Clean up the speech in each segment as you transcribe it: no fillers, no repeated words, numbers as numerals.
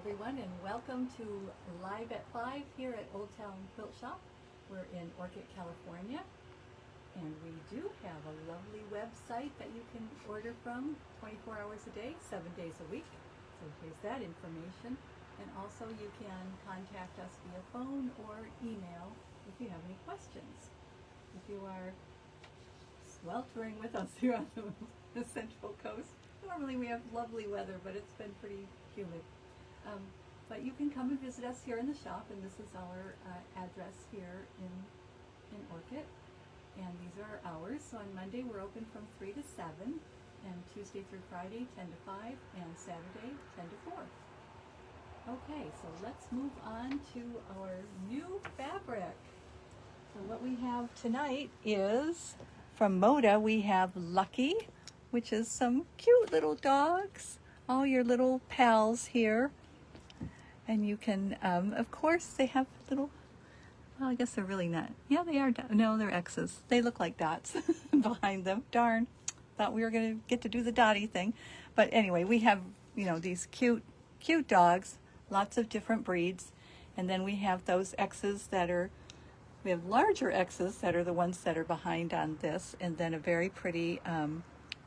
everyone, and welcome to Live at 5 here at Old Town Quilt Shop. We're in Orchid, California, and we do have a lovely website that you can order from 24 hours a day, 7 days a week. So here's that information. And also you can contact us via phone or email if you have any questions. If you are sweltering with us here on the Central Coast, normally we have lovely weather, but it's been pretty humid. But you can come and visit us here in the shop, and this is our address here in Orchid. And these are our hours. So on Monday we're open from 3 to 7, and Tuesday through Friday 10 to 5, and Saturday 10 to 4. Okay, so let's move on to our new fabric. So what we have tonight is, from Moda, we have Lucky, which is some cute little dogs, all your little pals here. And you can, of course, they have little, well, I guess they're really not. Yeah, they are. No, they're X's. They look like dots behind them. Darn. Thought we were going to get to do the dotty thing. But anyway, we have, these cute dogs, lots of different breeds. And then we have those X's we have larger X's that are the ones that are behind on this. And then a very pretty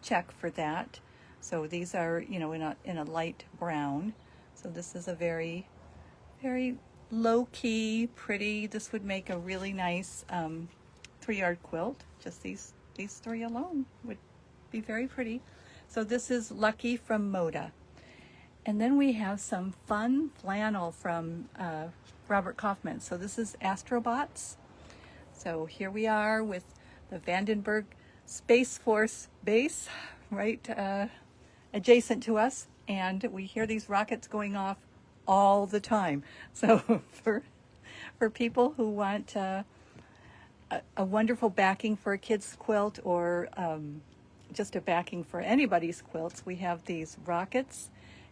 check for that. So these are, in a light brown. So this is a very, very low-key, pretty. This would make a really nice 3-yard quilt. Just these three alone would be very pretty. So this is Lucky from Moda. And then we have some fun flannel from Robert Kaufman. So this is Astrobots. So here we are with the Vandenberg Space Force base right adjacent to us. And we hear these rockets going off all the time. So for people who want a wonderful backing for a kid's quilt, or just a backing for anybody's quilts, we have these rockets,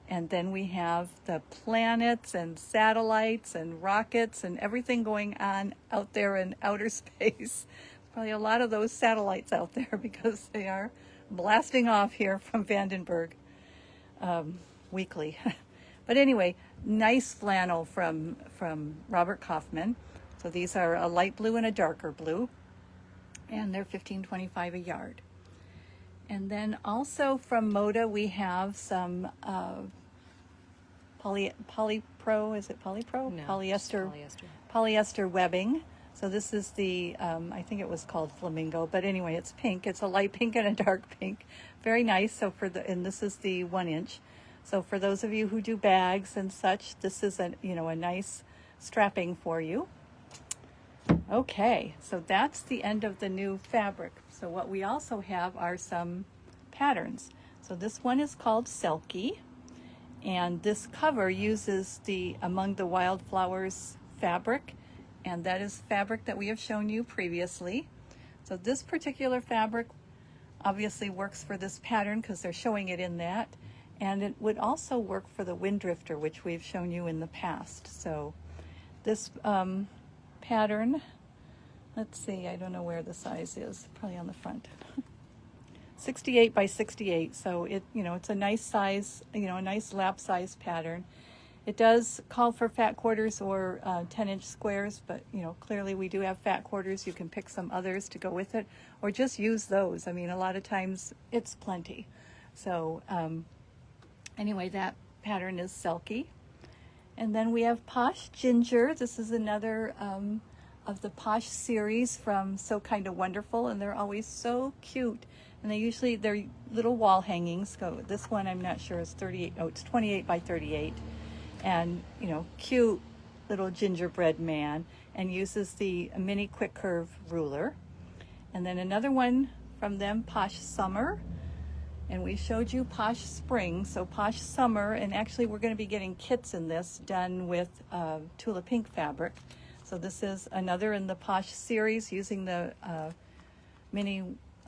and then we have the planets and satellites and rockets and everything going on out there in outer space. Probably a lot of those satellites out there because they are blasting off here from Vandenberg. Weekly. But anyway, nice flannel from Robert Kaufman. So these are a light blue and a darker blue, and they're $15.25 a yard. And then also from Moda we have some polypro, is it polypro? No, Polyester webbing. So this is the, I think it was called Flamingo, but anyway, it's pink. It's a light pink and a dark pink. Very nice. So and this is the 1 inch. So for those of you who do bags and such, this is a nice strapping for you. Okay, so that's the end of the new fabric. So what we also have are some patterns. So this one is called Selkie, and this cover uses the Among the Wildflowers fabric, and that is fabric that we have shown you previously. So this particular fabric obviously works for this pattern because they're showing it in that. And it would also work for the Wind Drifter, which we've shown you in the past. So this pattern, let's see, I don't know where the size is, probably on the front. 68 by 68, so it's a nice size, a nice lap size pattern. It does call for fat quarters or 10-inch squares, but clearly we do have fat quarters. You can pick some others to go with it, or just use those. I mean, a lot of times it's plenty. So anyway, that pattern is Selkie. And then we have Posh Ginger. This is another of the Posh series from So Kinda Wonderful, and they're always so cute. And they're little wall hangings. So this one I'm not sure is 38. Oh, it's 28 by 38. And cute little gingerbread man, and uses the mini quick curve ruler. And then another one from them, Posh Summer, and we showed you Posh Spring. So Posh Summer, and actually we're going to be getting kits in this done with Tula Pink fabric. So this is another in the Posh series using the mini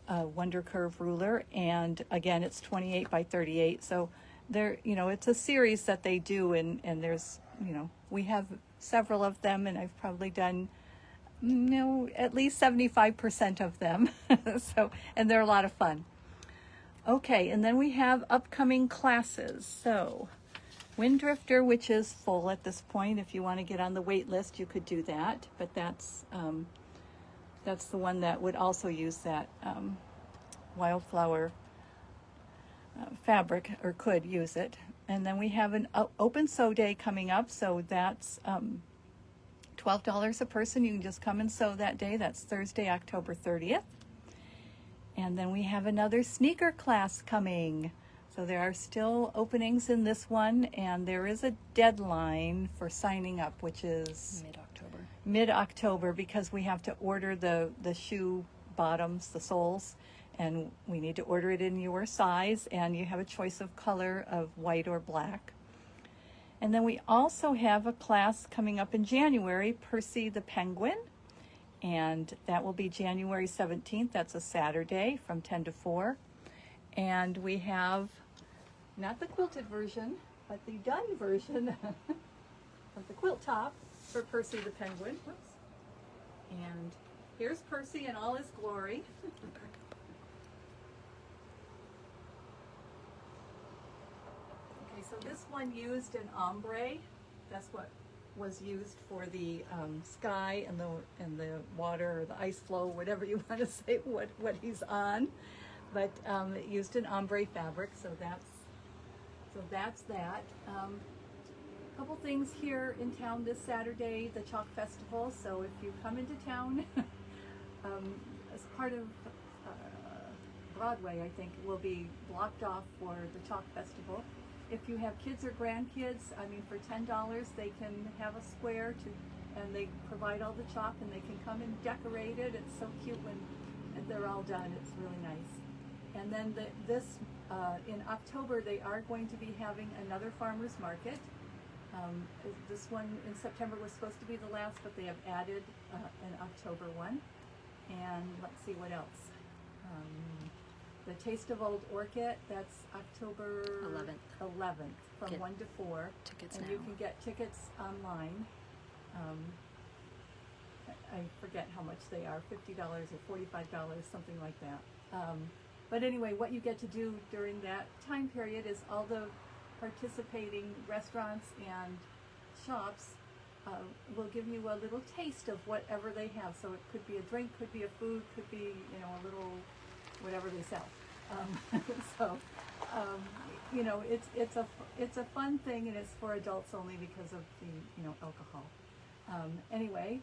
Wonder Curve ruler, and again it's 28 by 38. So they're, it's a series that they do, and there's, we have several of them, and I've probably done, at least 75% of them. So, and they're a lot of fun. Okay, and then we have upcoming classes. So Wind Drifter, which is full at this point. If you want to get on the wait list, you could do that, but that's the one that would also use that wildflower fabric, or could use it. And then we have an open sew day coming up, so that's $12 a person. You can just come and sew that day. That's Thursday, October 30th. And then we have another sneaker class coming. So there are still openings in this one, and there is a deadline for signing up, which is mid-October, because we have to order the shoe bottoms, the soles, and we need to order it in your size, and you have a choice of color of white or black. And then we also have a class coming up in January, Percy the Penguin, and that will be January 17th. That's a Saturday from 10 to 4. And we have not the quilted version, but the done version of the quilt top for Percy the Penguin. Whoops. And here's Percy in all his glory. Okay, so this one used an ombre. That's what was used for the sky and the water, or the ice flow, whatever you want to say, what he's on. But it used an ombre fabric, so that's that. A couple things here in town this Saturday, the Chalk Festival. So if you come into town, as part of Broadway, I think, will be blocked off for the Chalk Festival. If you have kids or grandkids, I mean, for $10 they can have a square and they provide all the chalk, and they can come and decorate it. It's so cute when they're all done. It's really nice. And then in October, they are going to be having another farmer's market. This one in September was supposed to be the last, but they have added an October one. And let's see what else. The Taste of Old Orchid, that's October 11th from 1 to 4. Tickets and now. You can get tickets online. I forget how much they are, $50 or $45, something like that. But anyway, what you get to do during that time period is all the participating restaurants and shops will give you a little taste of whatever they have. So it could be a drink, could be a food, could be, a little whatever they sell. It's a fun thing, and it's for adults only because of the alcohol. Anyway.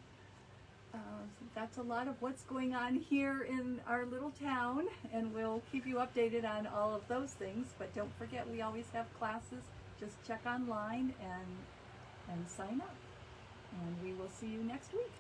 That's a lot of what's going on here in our little town, and we'll keep you updated on all of those things. But don't forget, we always have classes. Just check online and sign up. And we will see you next week.